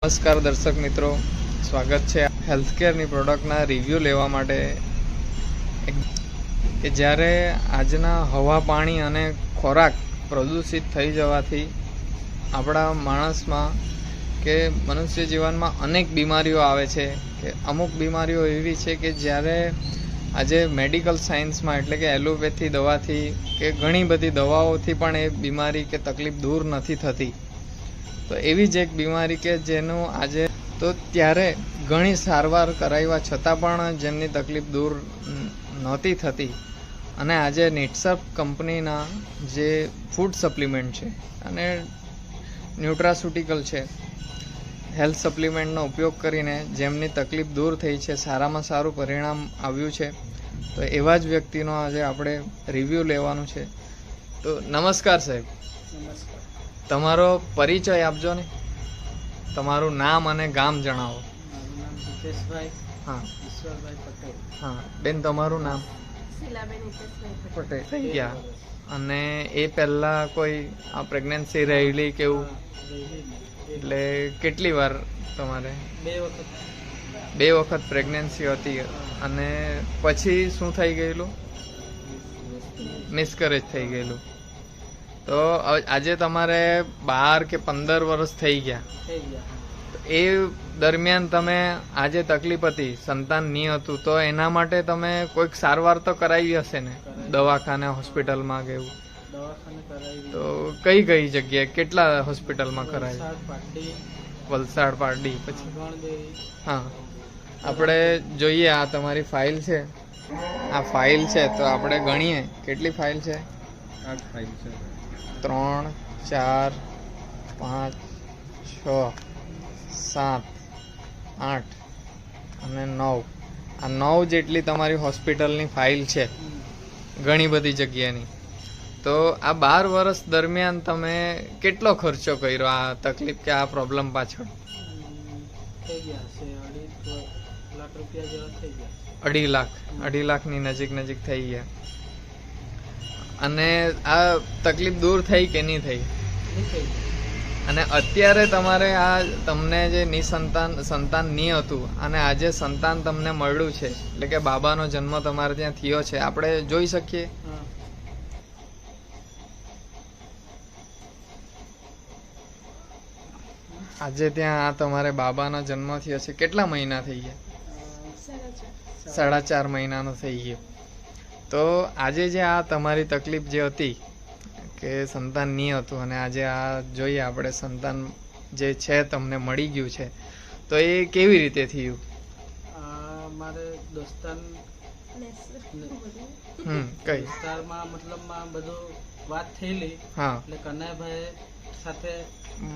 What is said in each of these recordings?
નમસ્કાર દર્શક મિત્રો, સ્વાગત છે હેલ્થકેરની પ્રોડક્ટના રિવ્યૂ લેવા માટે કે જ્યારે આજના હવા પાણી અને ખોરાક પ્રદૂષિત થઈ જવાથી આપણા માણસમાં કે મનુષ્ય જીવનમાં અનેક બીમારીઓ આવે છે કે અમુક બીમારીઓ એવી છે કે જ્યારે આજે મેડિકલ સાયન્સમાં એટલે કે એલોપેથી દવાથી કે ઘણી બધી દવાઓથી પણ એ બીમારી કે તકલીફ દૂર નથી થતી. તો એવી જ એક બીમારી કે જેનું આજે તો ત્યારે ઘણી સારવાર કરાવ્યા છતાં પણ જેમની તકલીફ દૂર નહોતી થતી અને આજે નિટસપ કંપનીના જે ફૂડ સપ્લિમેન્ટ છે અને ન્યુટ્રાસ્યુટિકલ છે, હેલ્થ સપ્લિમેન્ટનો ઉપયોગ કરીને જેમની તકલીફ દૂર થઈ છે, સારામાં સારું પરિણામ આવ્યું છે. તો એવા જ વ્યક્તિનો આજે આપણે રિવ્યૂ લેવાનું છે. તો નમસ્કાર સાહેબ. નમસ્કાર. તમારો પરિચય આપજો ને, તમારું નામ અને ગામ જણાવો. મારું નામ હિતેશભાઈ હા ઈશ્વરભાઈ પટેલ. હા બેન, તમારું નામ? શીલાબેન હિતેશભાઈ પટેલ. થઈ ગયા. અને એ પહેલાં કોઈ આ પ્રેગ્નન્સી રહેલી કે એવું? એટલે કેટલી વાર તમારે? 2 વખત. 2 વખત પ્રેગ્નન્સી હતી અને પછી શું થઈ ગયેલું? મિસકેરેજ થઈ ગયેલું. તો આજે તમારે 12 કે 15 વર્ષ થઈ ગયા. થઈ ગયા. એ દરમિયાન તમે આજે તકલીફ હતી, સંતાન નહીં હતું, તો એના માટે તમે કોઈક સારવાર તો કરાવી હશે ને, દવાખાને હોસ્પિટલમાં કે એવું? દવાખાને કરાવી. તો કઈ કઈ જગ્યાએ, કેટલા હોસ્પિટલમાં કરાવી? વલસાડ, પાટડી, વલસાડ, પારડી, પછી? ગણદેવી. હા, આપણે જોઈએ. આ તમારી ફાઇલ છે. આ ફાઇલ છે તો આપણે ગણીએ કેટલી ફાઇલ છે. 8 ફાઇલ છે. 3, 4, 5, 6, 7, 8 અને 9. આ 9 જેટલી તમારી હોસ્પિટલની ફાઇલ છે, ઘણી બધી જગ્યાની. તો આ 12 વર્ષ દરમિયાન તમે કેટલો ખર્ચો કર્યો આ તકલીફ કે આ પ્રોબ્લેમ પાછળ? થઈ ગયા છે 2.5 લાખ રૂપિયા જેવા થઈ ગયા. 2.5 લાખ, 2.5 લાખની નજીક થઈ ગયા. અને આ તકલીફ દૂર થઈ કે નહીં થઈ? નહીં થઈ ગયા. અને અત્યારે તમારે આ તમને જે સંતાન નહીં હતું અને આજે સંતાન તમને મળ્યું છે, એટલે કે બાબાનો જન્મ તમારે ત્યાં થયો છે, આપણે જોઈ શકીએ? હા. આજે ત્યાં આ તમારે બાબાનો જન્મ થયો છે. કેટલા મહિના થઈ ગયા? 4.5 મહિનાનો થઈ ગયો. તો આજે જે આ તમારી તકલીફ જે હતી કે સંતાન નહીં હતું અને આજે આ જોઈએ આપણે સંતાન જે છે તમને મળી ગયું છે, તો એ કેવી રીતે થયું? મારે દોસ્તાર કઈ વિસ્તારમાં મતલબમાં બધું વાત થયેલી. હા, એટલે કનૈયાભાઈ સાથે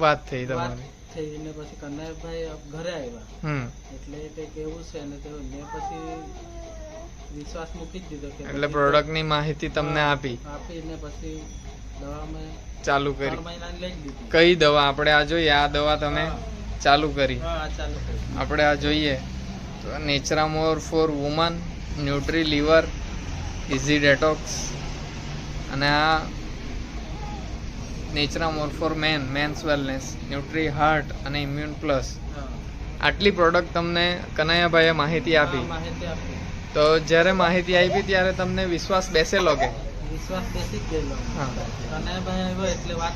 વાત થઈ વાત તમારી. થઈ ને પછી કનૈયાભાઈ ઘરે આવ્યા. એટલે કંઈક એવું છે ને તો મેં પછી વિશ્વાસ મૂકી જ દીધો કે એટલે પ્રોડક્ટની માહિતી તમને આપીને પછી દવા મેં ચાલુ 3 કરી. મહિનાની લઈ જ લીધી. કઈ દવા? આપણે આ જોઈએ, આ દવા તમે ચાલુ કરી. હા, ચાલુ કરી. આપણે આ જોઈએ તો Naturamore for woman, nutri liver, easy detox, અને આ Naturamore for mens wellness, nutri heart અને ઇમ્યુન પ્લસ. હા. આટલી પ્રોડક્ટ તમને કનૈયાભાઈએ માહિતી આપી. હા, માહિતી આપી. તો જ્યારે માહિતી આપી ત્યારે તમને વિશ્વાસ બેસેલો કે? વિશ્વાસ બેસી જ ગયેલો. હા. કનૈયાભાઈ આવ્યો એટલે વાત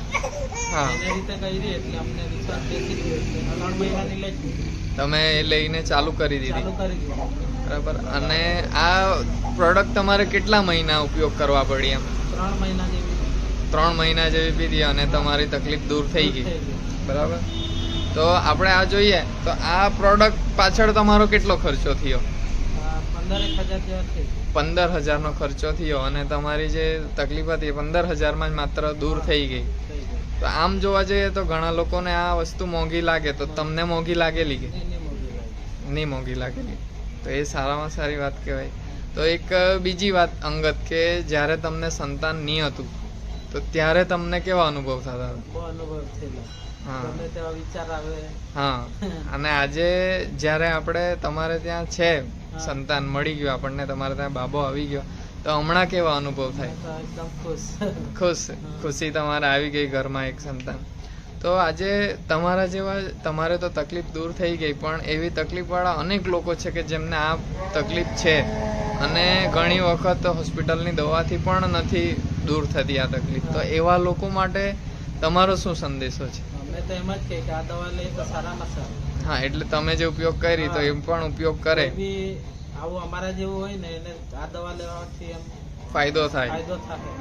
હા, એને રીતે કરી એટલે અમને વિશ્વાસ બેસી જ ગયો. એટલે 3 મહિનાની લઈ જ લીધી. તમે એ લઈને ચાલુ કરી દીધી. ચાલુ કરી દીધી. બરાબર. અને આ પ્રોડક્ટ તમારે કેટલા મહિના ઉપયોગ કરવા પડી? એમ 3 મહિના જેવી 3 મહિના જેવી પીધી અને તમારી તકલીફ દૂર થઈ ગઈ. બરાબર. તો આપણે આ જોઈએ તો આ પ્રોડક્ટ પાછળ તમારો કેટલો ખર્ચો થયો? 15,000 જેવા થઈ. 15,000નો ખર્ચો થયો અને તમારી જે તકલીફ હતી 15,000માં જ માત્ર દૂર થઈ ગઈ. થઈ ગઈ. તો આમ જોવા જઈએ તો ઘણા લોકોને આ વસ્તુ મોંઘી લાગે, તો તમને મોંઘી લાગેલી કે નહીં મોંઘી લાગી. નહીં મોંઘી લાગેલી? તો એ સારામાં સારી વાત કહેવાય. તો એક બીજી વાત અંગત કે જ્યારે તમને સંતાન નહીં હતું તો ત્યારે તમને કેવા અનુભવ થતા હતા? બહુ અનુભવ થયેલા. હા. ગમે તેવા વિચાર આવે. હા. અને આજે જ્યારે આપણે તમારે ત્યાં છે, સંતાન મળી ગયું આપણને, તમારે ત્યાં બાબો આવી ગયો, તો હમણાં કેવા અનુભવ થાય? તો એકદમ ખુશ. ખુશી તમારે આવી ગઈ ઘરમાં એક સંતાન. તો આજે તમારા જેવા તમારે તો તકલીફ દૂર થઈ ગઈ, પણ એવી તકલીફવાળા અનેક લોકો છે કે જેમને આ તકલીફ છે અને ઘણી વખત હોસ્પિટલની દવાથી પણ નથી દૂર થતી આ તકલીફ. તો એવા લોકો માટે તમારો શું સંદેશો છે? અમે તો એમ જ કહીએ કે આ દવા લઈએ તો સારામાં સારું. હા, એટલે તમે જે ઉપયોગ કરી તો એમ પણ ઉપયોગ કરે, કોઈ બી આવું અમારા જેવું હોય ને એને આ દવા લેવાથી એમ ફાયદો થાય. ફાયદો થાય.